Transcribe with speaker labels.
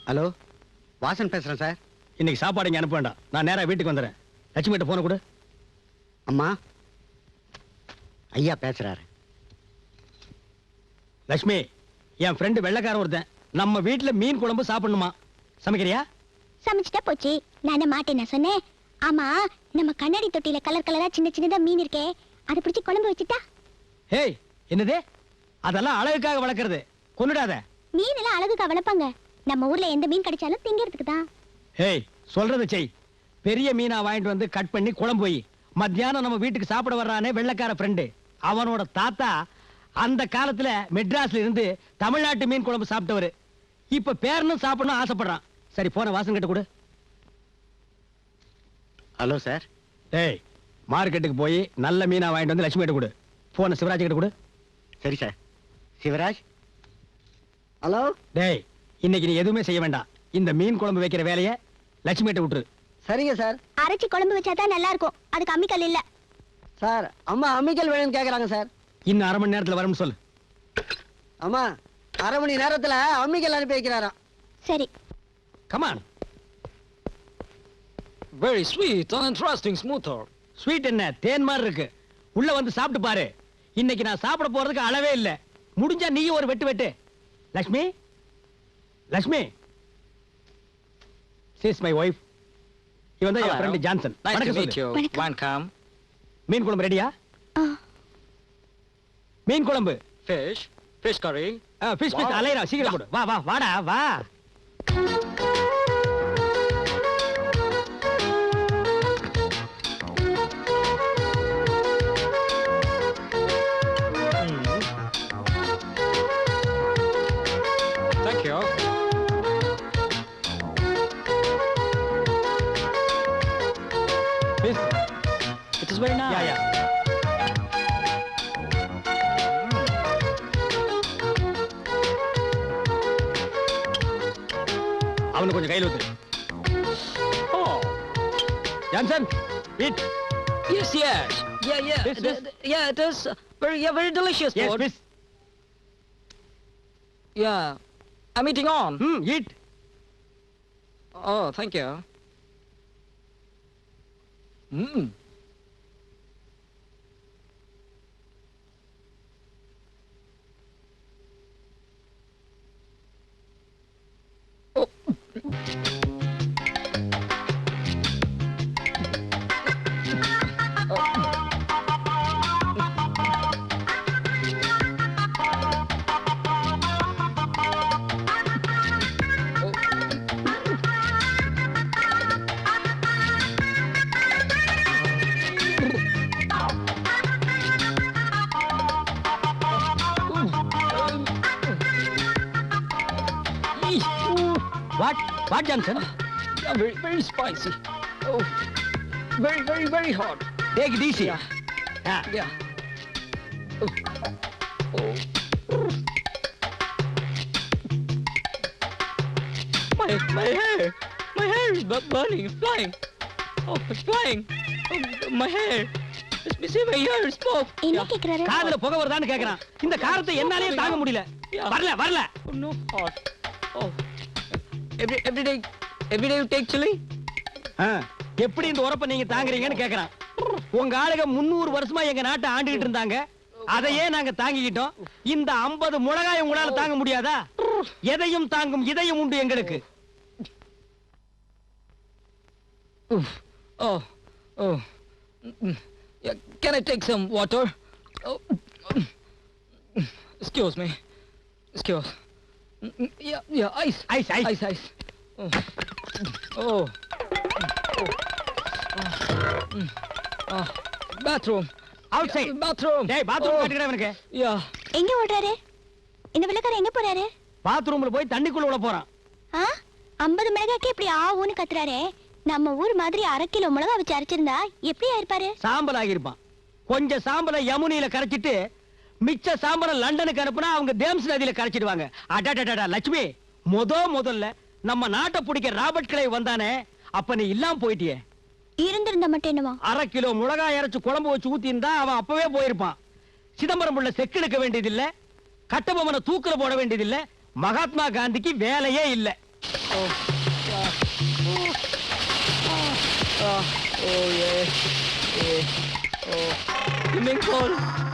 Speaker 1: Hello, Vasan பேசுறேன் sir.
Speaker 2: இன்னைக்கு சாப்பாடு இங்க அனுப்ப வேண்டாம், நான் நேரா வீட்டுக்கு வந்துடுறேன். லட்சுமி கிட்ட போன கொடு.
Speaker 1: அம்மா, ஐயா பேசுறாரு.
Speaker 2: லட்சுமி, என் ஃப்ரெண்டு வெள்ளைக்காரன் ஒருத்தன் நம்ம வீட்டுல மீன் குழம்பு சாப்பிடணுமா, சமைக்கிறியா?
Speaker 3: சமைச்சிட்டா போச்சு, நானே மாட்டேன் நான் சொன்னேன். ஆமா, நம்ம கண்ணாடி தொட்டியில கலர் கலரா சின்ன சின்னதா மீன் இருக்கே, அதை பிடிச்சி குழம்பு வச்சுட்டா?
Speaker 2: ஏய், என்னது? அதெல்லாம் அழகுக்காக வளர்க்கறது, கொன்னுடாத.
Speaker 3: மீன் எல்லாம் அழகுக்காக வளர்ப்பாங்க, நம்ம ஊர்ல எந்த மீன் கிடைச்சாலும் திங்கிறதுக்கு தான்.
Speaker 2: ஏய், சொல்றத செய். பெரிய மீனா வாங்கிட்டு வந்து கட் பண்ணி குழம்பு வை. மத்தியானம் நம்ம வீட்டுக்கு சாப்பிட வர்றானே வெள்ளைக்கார ஃப்ரெண்டு, அவனோட தாத்தா அந்த காலத்துல மெட்ராஸ்ல இருந்து தமிழ்நாட்டு மீன் குழம்பு சாப்பிட்டவரு. இப்ப பேரனும் சாப்பிடணும் ஆசைப்படுறான். சரி, போன வாசன் கிட்ட கொடு.
Speaker 1: Hello sir.
Speaker 2: ஏய், மார்க்கெட்டுக்கு போய் நல்ல மீனா வாங்கிட்டு வந்து லட்சுமி கிட்ட கொடு. போன சிவராஜ் கிட்ட கொடு.
Speaker 1: சரி சார். சிவராஜ். ஹலோ.
Speaker 2: டேய், இன்னைக்கு நீ எதுவுமே செய்ய வேண்டாம். இந்த மீன் குழம்பு வைக்கிற வேலையை லட்சுமி கிட்ட விட்டுரு.
Speaker 1: சரிங்க சார்.
Speaker 3: அரைச்சி குழம்பு வச்சாதான் நல்லா இருக்கும், அதுக்கு அம்மிக்கல் இல்ல.
Speaker 1: சார், அம்மா அம்மிக்கல் வேணும்னு கேக்குறாங்க சார்.
Speaker 2: இன்னும் அரை மணி நேரத்துல வரும்னு சொல்லு.
Speaker 1: அம்மா, அரை மணி நேரத்துல அம்மிக்கல் அனுப்பி வைக்கிறாராம்.
Speaker 3: சரி.
Speaker 2: Come on.
Speaker 4: Very sweet and interesting smoother.
Speaker 2: Sweet என்ன, தேன் மாதிரி இருக்கு. உள்ள வந்து சாப்பிட்டு பாரு. இன்னைக்கு நான் சாப்பிட போறதுக்கு அளவே இல்ல. முடிஞ்சா நீ ஒரு வெட்டு வெட்டு. Lakshmi, Lakshmi, she is my wife. இவன் தான் என் friend Johnson.
Speaker 4: Nice to meet you.
Speaker 3: வணக்கம்.
Speaker 4: Welcome.
Speaker 2: மீன் குழம்பு ரெடியா? மீன் குழம்பு.
Speaker 4: Fish. Fish curry.
Speaker 2: Fish fish அலைரா, சீக்கிரம் போடு. வா வா வாடா வா.
Speaker 4: Thank you.
Speaker 2: Fish.
Speaker 4: It is very nice.
Speaker 2: Yeah, yeah. அவனுக்கு கொஞ்சம் கையில் ஊத்து.
Speaker 4: Oh.
Speaker 2: Johnson, eat.
Speaker 4: Yes, yes. Yeah, yeah.
Speaker 2: Fish, fish.
Speaker 4: Yeah, it is very delicious.
Speaker 2: Yes,
Speaker 4: Lord.
Speaker 2: fish.
Speaker 4: Yeah. I'm eating on.
Speaker 2: Eat.
Speaker 4: Oh, thank you. Hmm. Oh.
Speaker 2: What, Johnson?
Speaker 4: Yeah, very spicy. Oh, very hot.
Speaker 2: Take it easy.
Speaker 4: Yeah. Yeah. Oh. My hair is burning, it's flying. Oh, it's flying. Oh, my hair. Let me see my hair is smoke.
Speaker 3: என்ன கேக்குறாரு?
Speaker 2: காதுல புகை வருதான்னு கேக்குறான். இந்த காரத்தை என்னாலே தாங்க முடியல. வரல.
Speaker 4: Oh, no hot. Oh. Every day you take chili?
Speaker 2: எப்படி இந்த உரப்ப நீங்க தாங்குறீங்கன்னு கேக்குறான். உங்க ஆளுங்க 300 வருஷமா எங்க நாட்டை ஆண்டுகிட்டு இருந்தாங்க. அதையே நாங்க தாங்கிக்கிட்டோம். இந்த 50 முழகாய் உங்களால தாங்க முடியாதா? எதையும் தாங்கும் இதயம் உண்டு எங்களுக்கு.
Speaker 4: Oh. Yeah, can I take some water? Oh. Excuse me. Excuse. Yeah, ice. Ice. Oh. Bathroom.
Speaker 2: Outside.
Speaker 4: Bathroom.
Speaker 2: டேய், பாத்ரூம் கட்டிக்கிறவனுக்கு.
Speaker 4: Yeah.
Speaker 3: எங்க ஓடுறாரு? இந்த வெள்ளக்காரன் எங்க போறாரு?
Speaker 2: பாத்ரூம்ல போய் தண்ணிக்குள்ள உள்ள போறான்.
Speaker 3: 50 மிளகாய்க்கு இப்படி ஆவுன்னு கத்துறாரே. நம்ம ஊர் மாதிரி 1/2 கிலோ மிளகா வச்சு அரைச்சிருந்தா எப்படி ஆயிருப்பாரு?
Speaker 2: சாம்பல் ஆகிருப்பான். கொஞ்சம் சாம்பலை யமுனியில கரைச்சிட்டு மிச்ச சாம்பலை லண்டனுக்கு அனுப்புனா அவங்க தேம்ஸ் நதியில கரைச்சிடுவாங்க. அடடடடா லட்சுமி, முதல்ல நம்ம நாட்டை பிடிக்க ராபர்ட் கிளை வந்தானே, அப்ப நீ இல்லாம போயிட்டியே.
Speaker 3: இருந்திருந்த மட்டும் என்னவா?
Speaker 2: 1/2 கிலோ மிளகாய் அரைச்சு குழம்பு வச்சு ஊத்தி இருந்தா அவன் அப்பவே போயிருப்பான். சிதம்பரம் உள்ள செக்கெடுக்க வேண்டியதில்லை, கட்டபொம்மனை தூக்கில போட வேண்டியதில்லை, மகாத்மா காந்திக்கு வேலையே இல்லை.
Speaker 4: Oh, yeah. Oh, yeah. Yeah. Oh, swimming pool.